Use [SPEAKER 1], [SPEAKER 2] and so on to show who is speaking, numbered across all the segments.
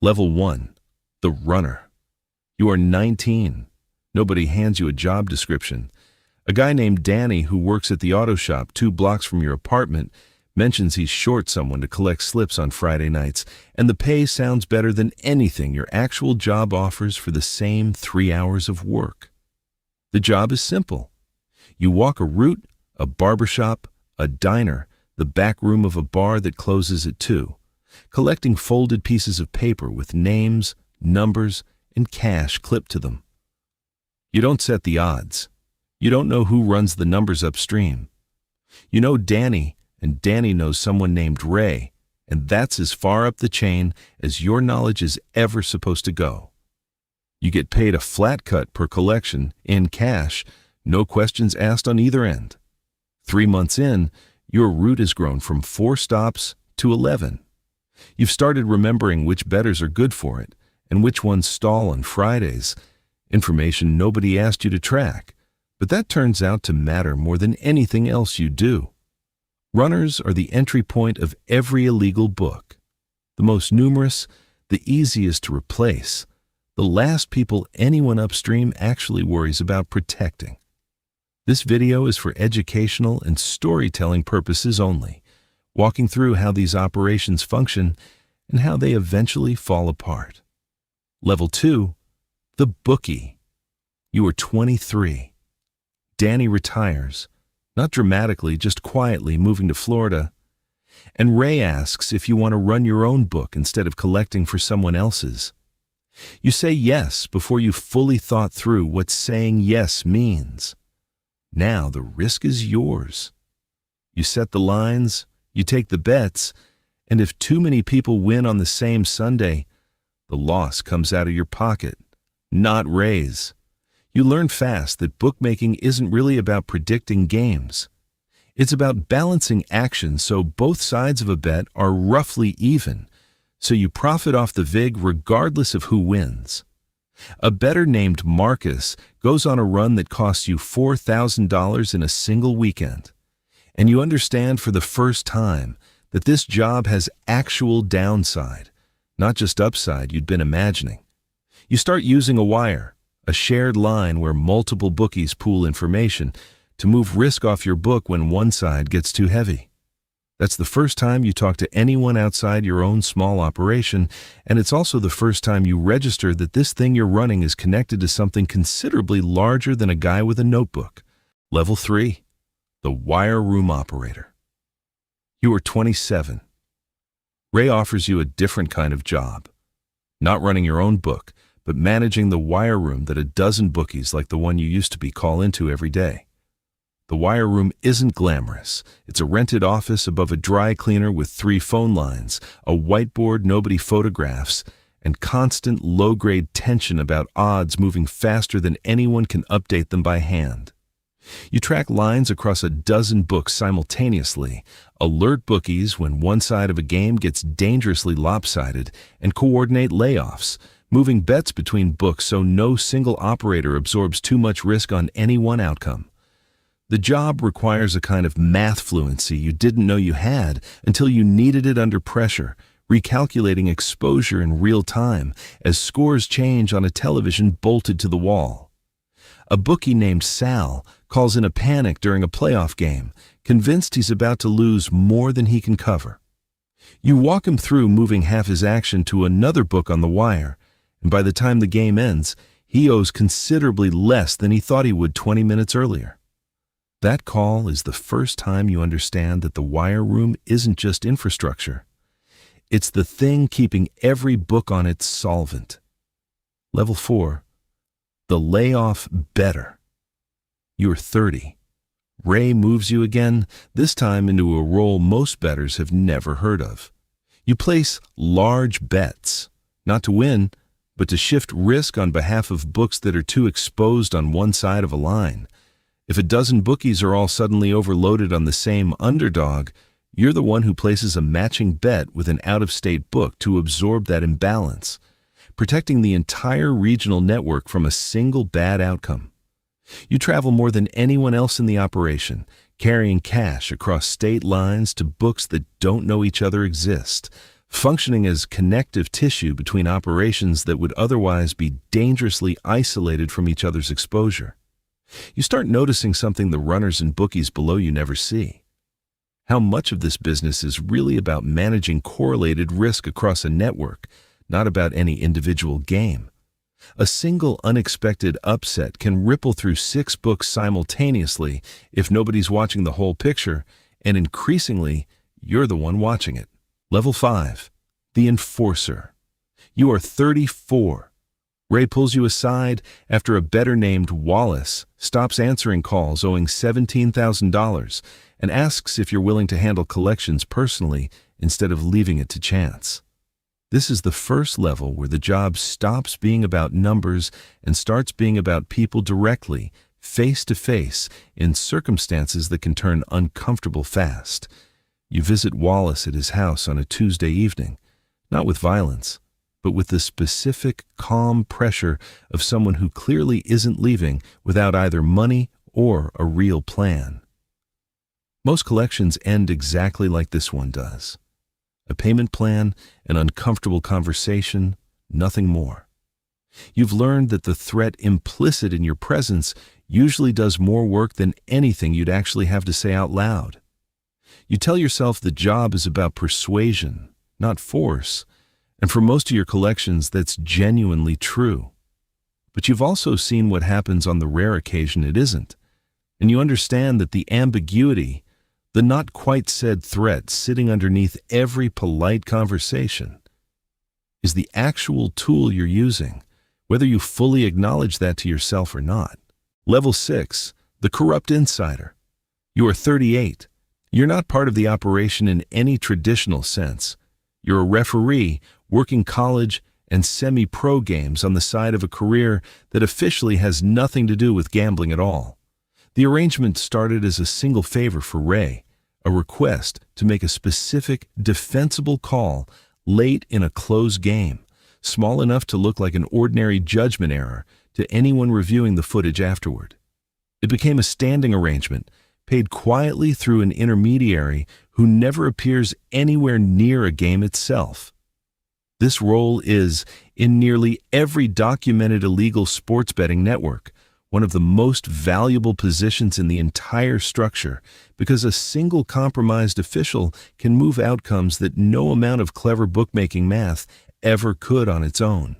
[SPEAKER 1] Level 1. The runner. You are 19. Nobody hands you a job description. A guy named Danny who works at the auto shop 2 blocks from your apartment mentions he's short someone to collect slips on Friday nights, and the pay sounds better than anything your actual job offers for the same 3 hours of work. The job is simple. You walk a route, a barbershop, a diner, the back room of a bar that closes at 2, collecting folded pieces of paper with names, numbers, and cash clipped to them. You don't set the odds. You don't know who runs the numbers upstream. You know Danny, and Danny knows someone named Ray, and that's as far up the chain as your knowledge is ever supposed to go. You get paid a flat cut per collection, in cash, no questions asked on either end. 3 months in, your route has grown from 4 stops to 11. You've started remembering which bettors are good for it, and which ones stall on Fridays, information nobody asked you to track, but that turns out to matter more than anything else you do. Runners are the entry point of every illegal book. The most numerous, the easiest to replace, the last people anyone upstream actually worries about protecting. This video is for educational and storytelling purposes only, walking through how these operations function and how they eventually fall apart. Level 2. The Bookie. You are 23. Danny retires. Not dramatically, just quietly moving to Florida. And Ray asks if you want to run your own book instead of collecting for someone else's. You say yes before you've fully thought through what saying yes means. Now the risk is yours. You set the lines, you take the bets, and if too many people win on the same Sunday, the loss comes out of your pocket, not Ray's. You learn fast that bookmaking isn't really about predicting games. It's about balancing action so both sides of a bet are roughly even, so you profit off the vig regardless of who wins. A bettor named Marcus goes on a run that costs you $4,000 in a single weekend, and you understand for the first time that this job has actual downside, not just upside you'd been imagining. You start using a wire, a shared line where multiple bookies pool information to move risk off your book when one side gets too heavy. That's the first time you talk to anyone outside your own small operation, and it's also the first time you register that this thing you're running is connected to something considerably larger than a guy with a notebook. Level 3. The Wire Room Operator. You are 27. Ray offers you a different kind of job. Not running your own book, but managing the wire room that a dozen bookies like the one you used to be call into every day. The wire room isn't glamorous. It's a rented office above a dry cleaner with 3 phone lines, a whiteboard nobody photographs, and constant low-grade tension about odds moving faster than anyone can update them by hand. You track lines across a dozen books simultaneously, alert bookies when one side of a game gets dangerously lopsided, and coordinate layoffs, moving bets between books so no single operator absorbs too much risk on any one outcome. The job requires a kind of math fluency you didn't know you had until you needed it under pressure, recalculating exposure in real time as scores change on a television bolted to the wall. A bookie named Sal calls in a panic during a playoff game, convinced he's about to lose more than he can cover. You walk him through moving half his action to another book on the wire, and by the time the game ends, he owes considerably less than he thought he would 20 minutes earlier. That call is the first time you understand that the wire room isn't just infrastructure. It's the thing keeping every book on its solvent. Level 4. The Layoff Better. You're 30. Ray moves you again, this time into a role most bettors have never heard of. You place large bets, not to win, but to shift risk on behalf of books that are too exposed on one side of a line. If a dozen bookies are all suddenly overloaded on the same underdog, you're the one who places a matching bet with an out-of-state book to absorb that imbalance, protecting the entire regional network from a single bad outcome. You travel more than anyone else in the operation, carrying cash across state lines to books that don't know each other exist, functioning as connective tissue between operations that would otherwise be dangerously isolated from each other's exposure. You start noticing something the runners and bookies below you never see. How much of this business is really about managing correlated risk across a network, not about any individual game. A single unexpected upset can ripple through 6 books simultaneously if nobody's watching the whole picture, and increasingly, you're the one watching it. Level 5. The Enforcer. You are 34. Ray pulls you aside after a bettor named Wallace stops answering calls owing $17,000 and asks if you're willing to handle collections personally instead of leaving it to chance. This is the first level where the job stops being about numbers and starts being about people directly, face to face, in circumstances that can turn uncomfortable fast. You visit Wallace at his house on a Tuesday evening, not with violence, but with the specific, calm pressure of someone who clearly isn't leaving without either money or a real plan. Most collections end exactly like this one does. A payment plan, an uncomfortable conversation, nothing more. You've learned that the threat implicit in your presence usually does more work than anything you'd actually have to say out loud. You tell yourself the job is about persuasion, not force, and for most of your collections that's genuinely true. But you've also seen what happens on the rare occasion it isn't, and you understand that the ambiguity, the not quite said threat sitting underneath every polite conversation, is the actual tool you're using, whether you fully acknowledge that to yourself or not. Level 6, the Corrupt Insider. You are 38. You're not part of the operation in any traditional sense. You're a referee working college and semi-pro games on the side of a career that officially has nothing to do with gambling at all. The arrangement started as a single favor for Ray, a request to make a specific, defensible call late in a close game, small enough to look like an ordinary judgment error to anyone reviewing the footage afterward. It became a standing arrangement, paid quietly through an intermediary who never appears anywhere near a game itself. This role is, in nearly every documented illegal sports betting network, one of the most valuable positions in the entire structure because a single compromised official can move outcomes that no amount of clever bookmaking math ever could on its own.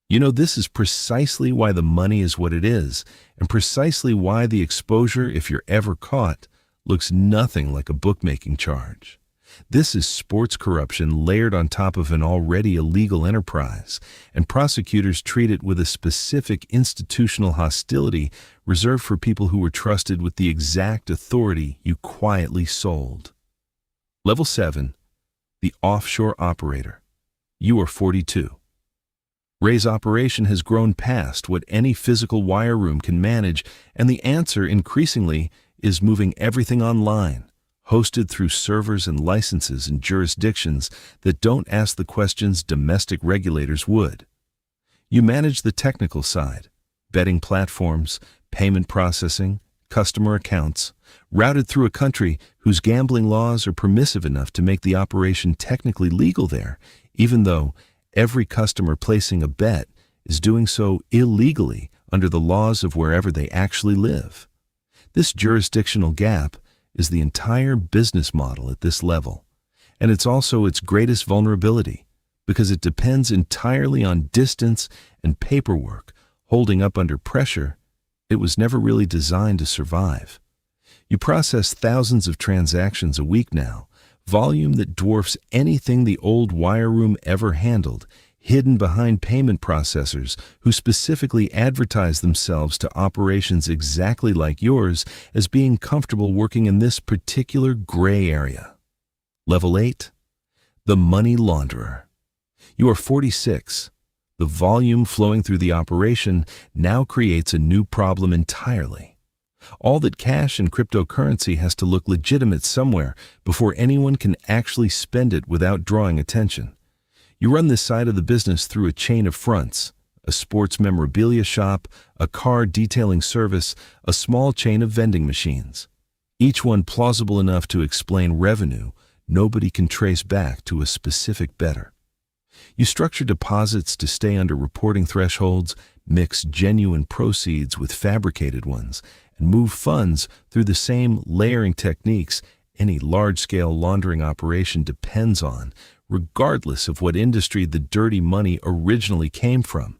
[SPEAKER 1] You know, this is precisely why the money is what it is, and precisely why the exposure, if you're ever caught, looks nothing like a bookmaking charge. This is sports corruption layered on top of an already illegal enterprise, and prosecutors treat it with a specific institutional hostility reserved for people who were trusted with the exact authority you quietly sold. Level 7, the Offshore Operator. You are 42. Ray's operation has grown past what any physical wire room can manage, and the answer, increasingly, is moving everything online, hosted through servers and licenses in jurisdictions that don't ask the questions domestic regulators would. You manage the technical side, betting platforms, payment processing, customer accounts, routed through a country whose gambling laws are permissive enough to make the operation technically legal there, even though every customer placing a bet is doing so illegally under the laws of wherever they actually live. This jurisdictional gap is the entire business model at this level, and it's also its greatest vulnerability because it depends entirely on distance and paperwork holding up under pressure. It was never really designed to survive. You process thousands of transactions a week now, volume that dwarfs anything the old wire room ever handled, hidden behind payment processors who specifically advertise themselves to operations exactly like yours as being comfortable working in this particular gray area. Level 8, the Money Launderer. You are 46. The volume flowing through the operation now creates a new problem entirely. All that cash and cryptocurrency has to look legitimate somewhere before anyone can actually spend it without drawing attention. You run this side of the business through a chain of fronts, a sports memorabilia shop, a car detailing service, a small chain of vending machines. Each one plausible enough to explain revenue, nobody can trace back to a specific bettor. You structure deposits to stay under reporting thresholds, mix genuine proceeds with fabricated ones, and move funds through the same layering techniques any large-scale laundering operation depends on, regardless of what industry the dirty money originally came from.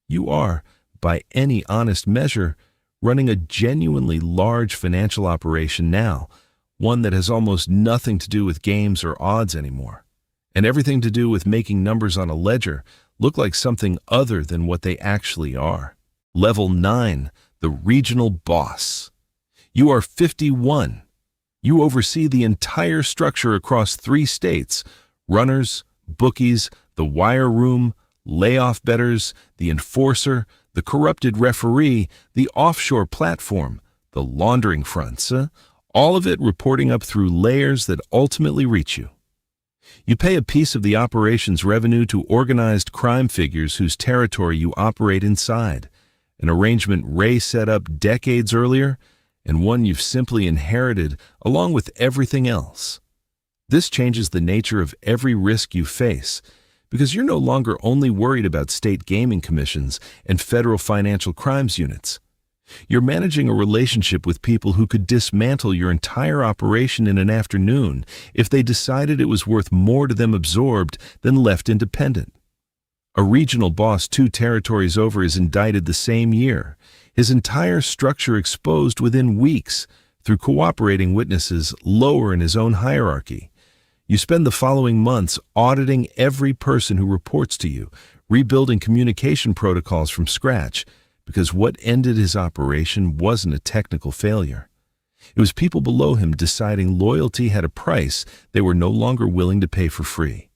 [SPEAKER 1] You are, by any honest measure, running a genuinely large financial operation now, one that has almost nothing to do with games or odds anymore, and everything to do with making numbers on a ledger look like something other than what they actually are. Level 9, the regional boss. You are 51. You oversee the entire structure across 3 states: runners, bookies, the wire room, layoff bettors, the enforcer, the corrupted referee, the offshore platform, the laundering fronts, all of it reporting up through layers that ultimately reach you. You pay a piece of the operation's revenue to organized crime figures whose territory you operate inside, an arrangement Ray set up decades earlier, and one you've simply inherited along with everything else. This changes the nature of every risk you face, because you're no longer only worried about state gaming commissions and federal financial crimes units. You're managing a relationship with people who could dismantle your entire operation in an afternoon if they decided it was worth more to them absorbed than left independent. A regional boss 2 territories over is indicted the same year, his entire structure exposed within weeks through cooperating witnesses lower in his own hierarchy. You spend the following months auditing every person who reports to you, rebuilding communication protocols from scratch, because what ended his operation wasn't a technical failure. It was people below him deciding loyalty had a price they were no longer willing to pay for free.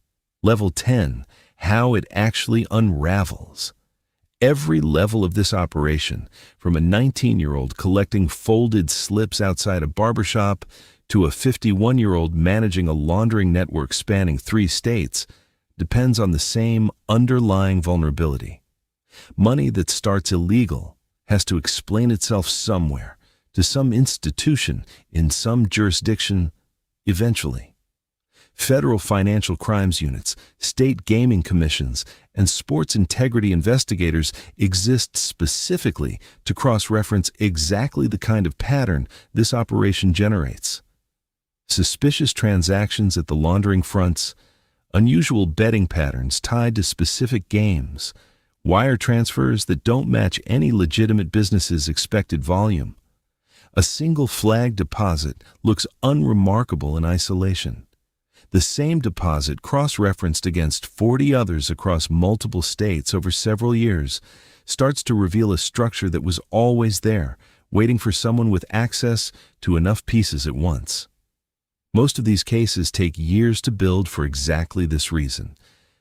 [SPEAKER 1] Level 10, how it actually unravels. Every level of this operation, from a 19-year-old collecting folded slips outside a barbershop to a 51-year-old managing a laundering network spanning 3 states, depends on the same underlying vulnerability. Money that starts illegal has to explain itself somewhere, to some institution in some jurisdiction, eventually. Federal financial crimes units, state gaming commissions, and sports integrity investigators exist specifically to cross-reference exactly the kind of pattern this operation generates. Suspicious transactions at the laundering fronts, unusual betting patterns tied to specific games, wire transfers that don't match any legitimate business's expected volume. A single flag deposit looks unremarkable in isolation. The same deposit cross-referenced against 40 others across multiple states over several years starts to reveal a structure that was always there, waiting for someone with access to enough pieces at once. Most of these cases take years to build for exactly this reason.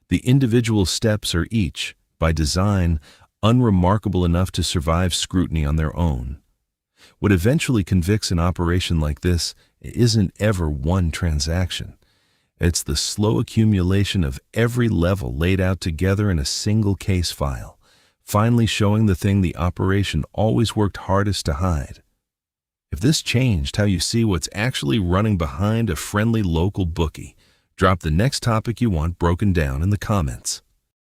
[SPEAKER 1] The individual steps are each, by design, unremarkable enough to survive scrutiny on their own. What eventually convicts an operation like this isn't ever one transaction. It's the slow accumulation of every level laid out together in a single case file, finally showing the thing the operation always worked hardest to hide. If this changed how you see what's actually running behind a friendly local bookie, drop the next topic you want broken down in the comments.